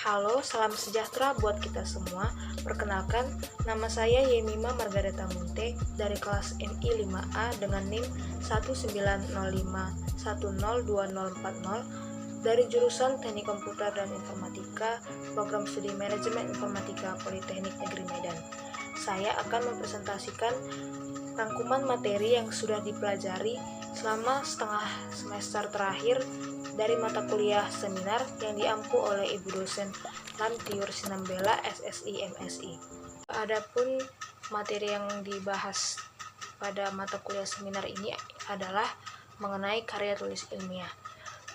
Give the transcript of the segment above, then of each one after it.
Halo, salam sejahtera buat kita semua. Perkenalkan, nama saya Yemima Margareta Munte dari kelas MI 5A dengan NIM 1905102040 dari jurusan Teknik Komputer dan Informatika, Program Studi Manajemen Informatika Politeknik Negeri Medan. Saya akan mempresentasikan rangkuman materi yang sudah dipelajari selama setengah semester terakhir dari mata kuliah seminar yang diampu oleh Ibu dosen Lantiur Sinambela SSI MSI. Adapun materi yang dibahas pada mata kuliah seminar ini adalah mengenai karya tulis ilmiah.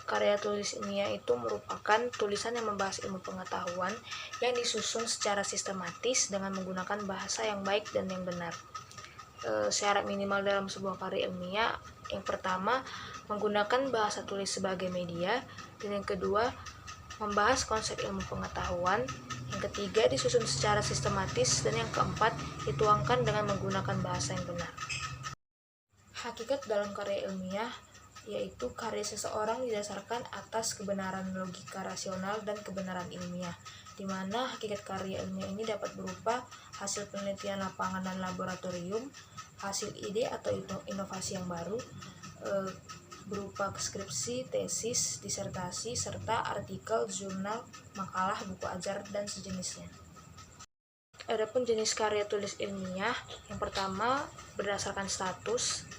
Karya tulis ilmiah itu merupakan tulisan yang membahas ilmu pengetahuan yang disusun secara sistematis dengan menggunakan bahasa yang baik dan yang benar. Syarat minimal dalam sebuah karya ilmiah, yang pertama menggunakan bahasa tulis sebagai media, dan yang kedua membahas konsep ilmu pengetahuan, yang ketiga disusun secara sistematis, dan yang keempat dituangkan dengan menggunakan bahasa yang benar. Hakikat dalam karya ilmiah yaitu karya seseorang didasarkan atas kebenaran logika rasional dan kebenaran ilmiah, di mana hakikat karya ilmiah ini dapat berupa hasil penelitian lapangan dan laboratorium, hasil ide atau inovasi yang baru, berupa skripsi, tesis, disertasi, serta artikel, jurnal, makalah, buku ajar, dan sejenisnya. Adapun jenis karya tulis ilmiah, yang pertama berdasarkan status,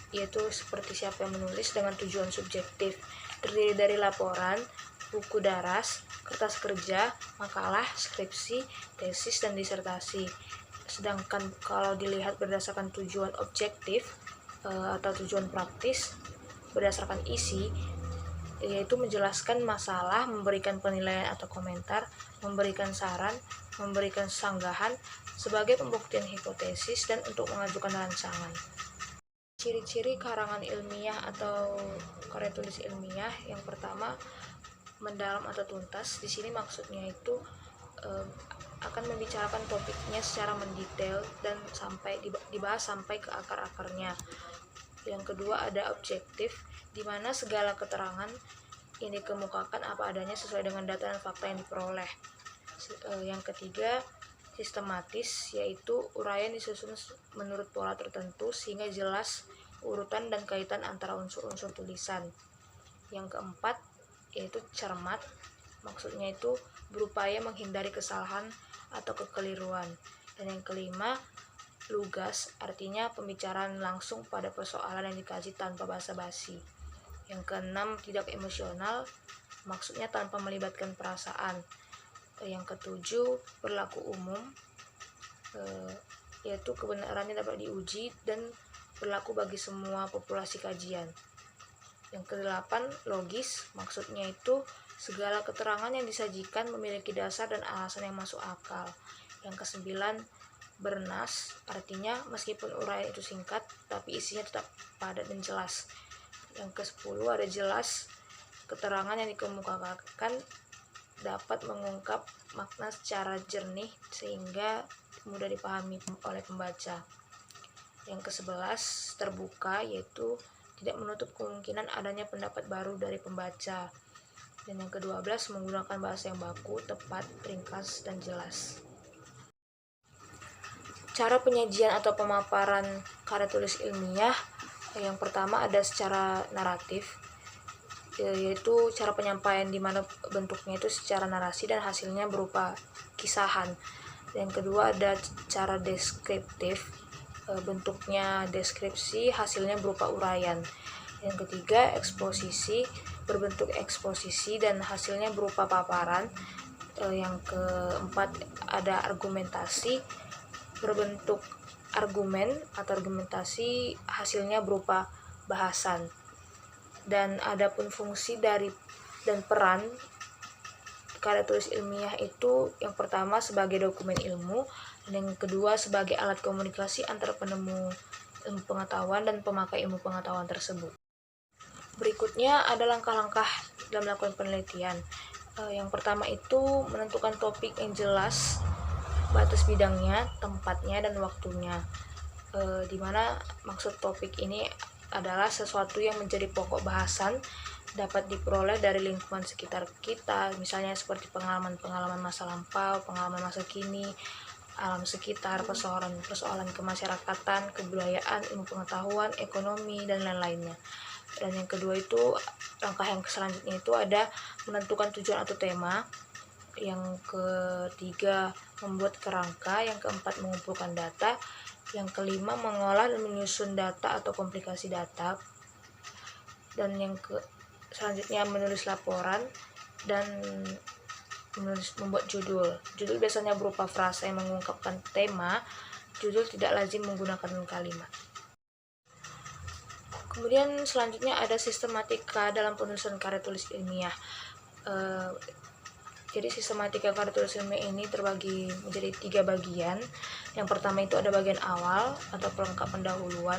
yaitu seperti siapa yang menulis dengan tujuan subjektif, terdiri dari laporan, buku daras, kertas kerja, makalah, skripsi, tesis, dan disertasi. Sedangkan kalau dilihat berdasarkan tujuan objektif atau tujuan praktis, berdasarkan isi, yaitu menjelaskan masalah, memberikan penilaian atau komentar, memberikan saran, memberikan sanggahan sebagai pembuktian hipotesis, dan untuk mengajukan rangsangan. Ciri-ciri karangan ilmiah atau karya tulis ilmiah, yang pertama mendalam atau tuntas. Di sini maksudnya itu akan membicarakan topiknya secara mendetail dan sampai dibahas sampai ke akar-akarnya. Yang kedua ada objektif, di mana segala keterangan yang dikemukakan apa adanya sesuai dengan data dan fakta yang diperoleh. Yang ketiga sistematis, yaitu uraian disusun menurut pola tertentu sehingga jelas urutan dan kaitan antara unsur-unsur tulisan. Yang keempat yaitu cermat, maksudnya itu berupaya menghindari kesalahan atau kekeliruan. Dan yang kelima lugas, artinya pembicaraan langsung pada persoalan yang dikaji tanpa basa-basi. Yang keenam tidak emosional, maksudnya tanpa melibatkan perasaan. Yang ketujuh berlaku umum, yaitu kebenarannya dapat diuji dan berlaku bagi semua populasi kajian. Yang kedelapan logis, maksudnya itu segala keterangan yang disajikan memiliki dasar dan alasan yang masuk akal. Yang kesembilan bernas, artinya meskipun uraian itu singkat tapi isinya tetap padat dan jelas. Yang ke-10 ada jelas, keterangan yang dikemukakan dapat mengungkap makna secara jernih sehingga mudah dipahami oleh pembaca. Yang ke-11 terbuka, yaitu tidak menutup kemungkinan adanya pendapat baru dari pembaca. Dan yang ke-12 menggunakan bahasa yang baku, tepat, ringkas, dan jelas. Cara penyajian atau pemaparan karya tulis ilmiah, yang pertama ada secara naratif, yaitu cara penyampaian di mana bentuknya itu secara narasi dan hasilnya berupa kisahan. Yang kedua ada cara deskriptif, bentuknya deskripsi, hasilnya berupa uraian. Yang ketiga eksposisi, berbentuk eksposisi dan hasilnya berupa paparan. Yang keempat ada argumentasi, berbentuk argumen atau argumentasi, hasilnya berupa bahasan. Dan adapun fungsi dari dan peran karya tulis ilmiah itu, yang pertama sebagai dokumen ilmu, dan yang kedua sebagai alat komunikasi antara penemu ilmu pengetahuan dan pemakai ilmu pengetahuan tersebut. Berikutnya ada langkah-langkah dalam melakukan penelitian. Yang pertama itu menentukan topik yang jelas, batas bidangnya, tempatnya, dan waktunya. Dimana maksud topik ini adalah sesuatu yang menjadi pokok bahasan dapat diperoleh dari lingkungan sekitar kita, misalnya seperti pengalaman-pengalaman masa lampau, pengalaman masa kini, alam sekitar, persoalan kemasyarakatan, kebudayaan, ilmu pengetahuan, ekonomi, dan lain-lainnya. Dan yang kedua itu, langkah yang selanjutnya itu ada menentukan tujuan atau tema. Yang ketiga, membuat kerangka. Yang keempat, mengumpulkan data. Yang kelima, mengolah dan menyusun data atau komplikasi data. Dan yang selanjutnya, menulis laporan dan membuat judul. Judul biasanya berupa frasa yang mengungkapkan tema. Judul tidak lazim menggunakan kalimat. Kemudian selanjutnya ada sistematika dalam penulisan karya tulis ilmiah. Jadi sistematika karya tulis ilmiah ini terbagi menjadi 3 bagian. Yang pertama itu ada bagian awal atau pelengkap pendahuluan.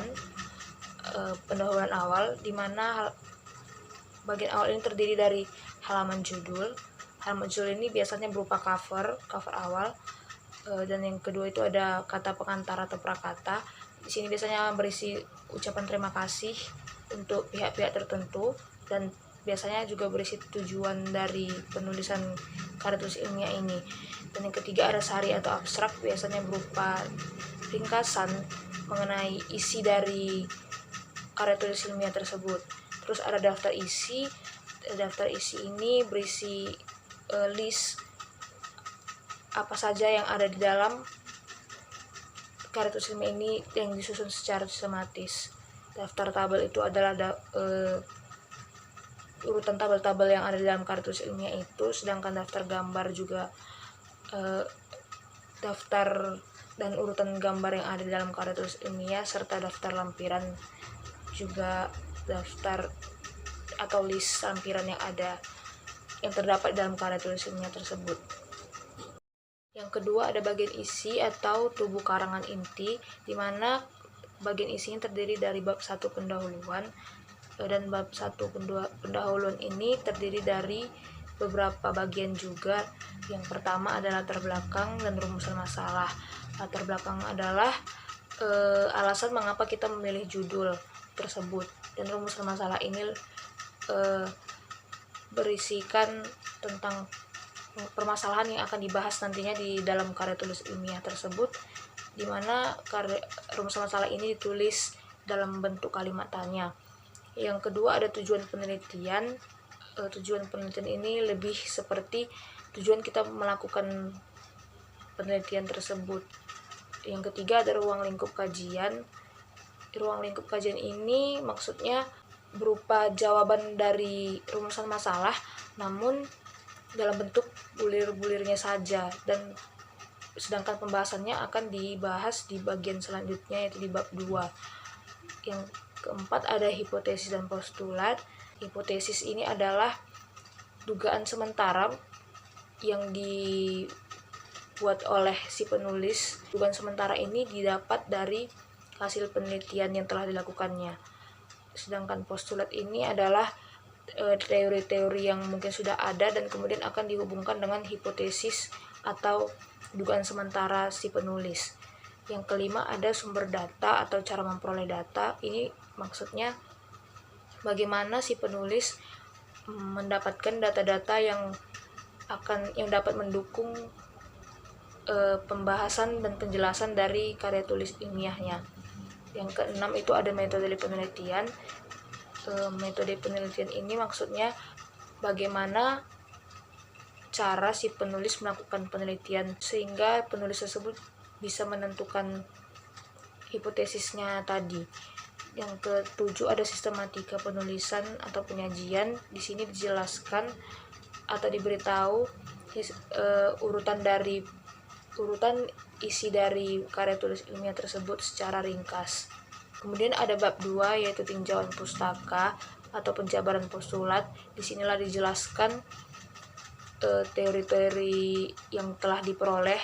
Pendahuluan awal, di mana bagian awal ini terdiri dari halaman judul. Halaman judul ini biasanya berupa cover awal. Dan yang kedua itu ada kata pengantar atau prakata. Di sini biasanya berisi ucapan terima kasih untuk pihak-pihak tertentu, dan biasanya juga berisi tujuan dari penulisan karya tulis ilmiah ini. Dan yang ketiga ada sari atau abstrak, biasanya berupa ringkasan mengenai isi dari karya tulis ilmiah tersebut. Terus ada daftar isi. Daftar isi ini berisi list apa saja yang ada di dalam karya tulis ilmiah ini yang disusun secara sistematis. Daftar tabel itu adalah urutan tabel-tabel yang ada di dalam karya tulis ilmiah itu, sedangkan daftar gambar juga daftar dan urutan gambar yang ada di dalam karya tulis ilmiah, serta daftar lampiran juga daftar atau list lampiran yang terdapat dalam karya tulis ilmiah tersebut. Yang kedua ada bagian isi atau tubuh karangan inti, di mana bagian isinya terdiri dari bab 1 pendahuluan, dan bab 1 pendahuluan ini terdiri dari beberapa bagian juga. Yang pertama adalah latar belakang dan rumusan masalah. Latar belakang adalah alasan mengapa kita memilih judul tersebut, dan rumusan masalah ini berisikan tentang permasalahan yang akan dibahas nantinya di dalam karya tulis ilmiah tersebut, di mana rumusan masalah ini ditulis dalam bentuk kalimat tanya. Yang kedua ada tujuan penelitian. Tujuan penelitian ini lebih seperti tujuan kita melakukan penelitian tersebut. Yang ketiga ada ruang lingkup kajian. Ruang lingkup kajian ini maksudnya berupa jawaban dari rumusan masalah, namun dalam bentuk bulir-bulirnya saja, dan sedangkan pembahasannya akan dibahas di bagian selanjutnya, yaitu di bab 2. Yang keempat ada hipotesis dan postulat. Hipotesis ini adalah dugaan sementara yang dibuat oleh si penulis. Dugaan sementara ini didapat dari hasil penelitian yang telah dilakukannya. Sedangkan postulat ini adalah teori-teori yang mungkin sudah ada dan kemudian akan dihubungkan dengan hipotesis atau dugaan sementara si penulis. Yang kelima ada sumber data atau cara memperoleh data. Ini maksudnya bagaimana si penulis mendapatkan data-data yang dapat mendukung pembahasan dan penjelasan dari karya tulis ilmiahnya. Yang keenam itu ada metode penelitian. Metode penelitian ini maksudnya bagaimana cara si penulis melakukan penelitian sehingga penulis tersebut bisa menentukan hipotesisnya tadi. Yang ketujuh ada sistematika penulisan atau penyajian. Di sini dijelaskan atau diberitahu urutan isi dari karya tulis ilmiah tersebut secara ringkas. Kemudian ada bab 2 yaitu tinjauan pustaka atau penjabaran postulat. Disinilah dijelaskan teori-teori yang telah diperoleh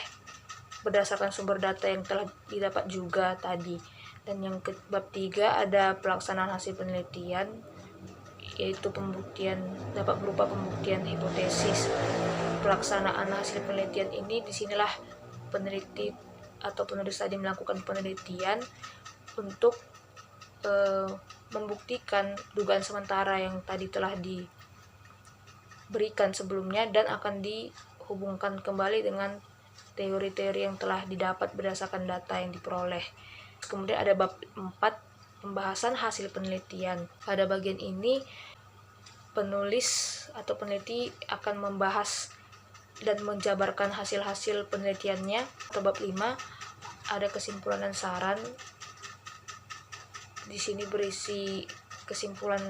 berdasarkan sumber data yang telah didapat juga tadi. Dan yang ke bab 3 ada pelaksanaan hasil penelitian, yaitu pembuktian dapat berupa pembuktian hipotesis. Pelaksanaan hasil penelitian ini disinilah peneliti atau penulis tadi melakukan penelitian untuk membuktikan dugaan sementara yang tadi telah berikan sebelumnya dan akan dihubungkan kembali dengan teori-teori yang telah didapat berdasarkan data yang diperoleh. Kemudian ada bab 4, pembahasan hasil penelitian. Pada bagian ini, penulis atau peneliti akan membahas dan menjabarkan hasil-hasil penelitiannya. Atau bab 5, ada kesimpulan dan saran. Di sini berisi kesimpulan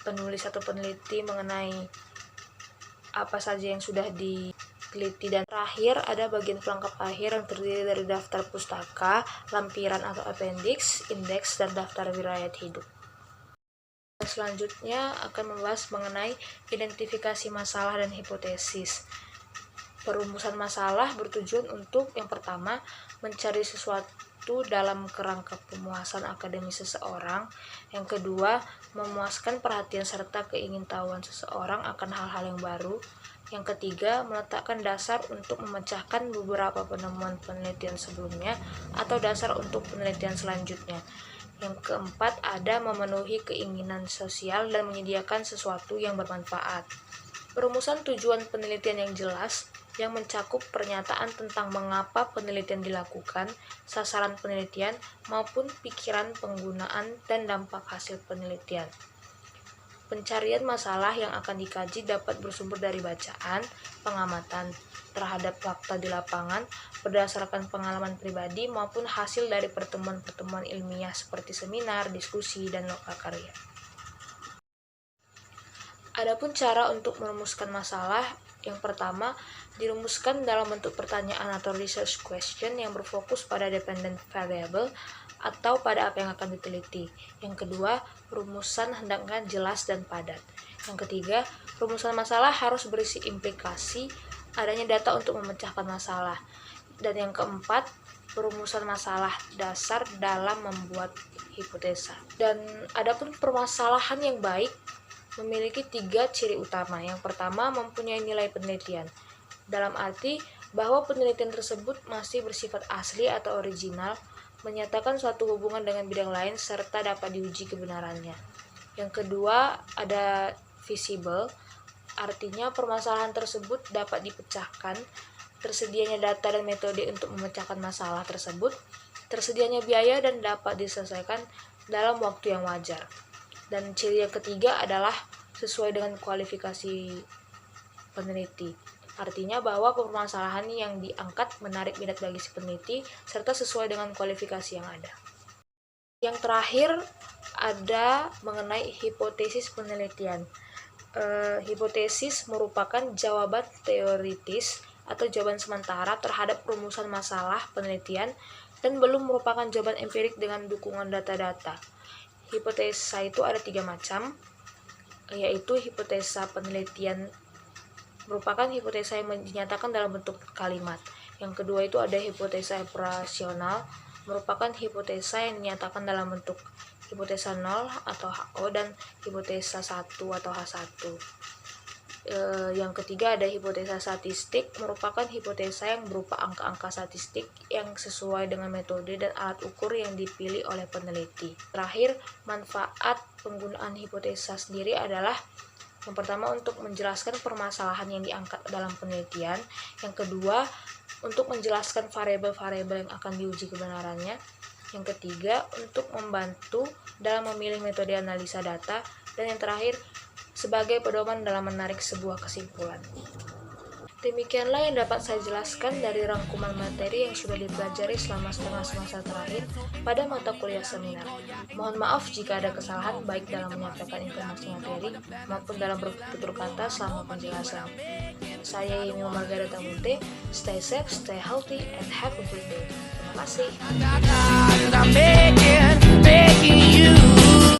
penulis atau peneliti mengenai apa saja yang sudah diteliti. Dan terakhir ada bagian pelengkap akhir yang terdiri dari daftar pustaka, lampiran atau appendix, indeks, dan daftar riwayat hidup. Selanjutnya akan membahas mengenai identifikasi masalah dan hipotesis. Perumusan masalah bertujuan untuk yang pertama, mencari sesuatu dalam kerangka pemuasan akademis seseorang. Yang kedua, memuaskan perhatian serta keingintahuan seseorang akan hal-hal yang baru. Yang ketiga, meletakkan dasar untuk memecahkan beberapa penemuan penelitian sebelumnya atau dasar untuk penelitian selanjutnya. Yang keempat, ada memenuhi keinginan sosial dan menyediakan sesuatu yang bermanfaat. Perumusan tujuan penelitian yang jelas, yang mencakup pernyataan tentang mengapa penelitian dilakukan, sasaran penelitian, maupun pikiran penggunaan dan dampak hasil penelitian. Pencarian masalah yang akan dikaji dapat bersumber dari bacaan, pengamatan terhadap fakta di lapangan, berdasarkan pengalaman pribadi, maupun hasil dari pertemuan-pertemuan ilmiah seperti seminar, diskusi, dan lokakarya. Adapun cara untuk merumuskan masalah, yang pertama, dirumuskan dalam bentuk pertanyaan atau research question yang berfokus pada dependent variable atau pada apa yang akan diteliti. Yang kedua, rumusan hendaknya jelas dan padat. Yang ketiga, rumusan masalah harus berisi implikasi adanya data untuk memecahkan masalah. Dan yang keempat, perumusan masalah dasar dalam membuat hipotesa. Dan adapun permasalahan yang baik memiliki 3 ciri utama. Yang pertama, mempunyai nilai penelitian. Dalam arti bahwa penelitian tersebut masih bersifat asli atau original, menyatakan suatu hubungan dengan bidang lain, serta dapat diuji kebenarannya. Yang kedua, ada visible, artinya permasalahan tersebut dapat dipecahkan, tersedianya data dan metode untuk memecahkan masalah tersebut, tersedianya biaya dan dapat diselesaikan dalam waktu yang wajar. Dan ciri yang ketiga adalah sesuai dengan kualifikasi peneliti. Artinya bahwa permasalahan yang diangkat menarik minat bagi si peneliti serta sesuai dengan kualifikasi yang ada. Yang terakhir ada mengenai hipotesis penelitian. Hipotesis merupakan jawaban teoritis atau jawaban sementara terhadap rumusan masalah penelitian dan belum merupakan jawaban empirik dengan dukungan data-data. Hipotesa itu ada 3 macam, yaitu hipotesa penelitian merupakan hipotesa yang dinyatakan dalam bentuk kalimat. Yang kedua itu ada hipotesa operasional, merupakan hipotesa yang dinyatakan dalam bentuk hipotesa 0 atau HO dan hipotesa 1 atau H1. Yang ketiga ada hipotesa statistik, merupakan hipotesa yang berupa angka-angka statistik yang sesuai dengan metode dan alat ukur yang dipilih oleh peneliti. Terakhir, manfaat penggunaan hipotesa sendiri adalah yang pertama untuk menjelaskan permasalahan yang diangkat dalam penelitian, yang kedua untuk menjelaskan variabel-variabel yang akan diuji kebenarannya, yang ketiga untuk membantu dalam memilih metode analisa data, dan yang terakhir sebagai pedoman dalam menarik sebuah kesimpulan. Demikianlah yang dapat saya jelaskan dari rangkuman materi yang sudah dipelajari selama setengah semester terakhir pada mata kuliah seminar. Mohon maaf jika ada kesalahan baik dalam menyampaikan informasi materi maupun dalam bertutur kata selama penjelasan. Saya Yemi Margareta Munte. Stay safe, stay healthy, and have a good day. Terima kasih.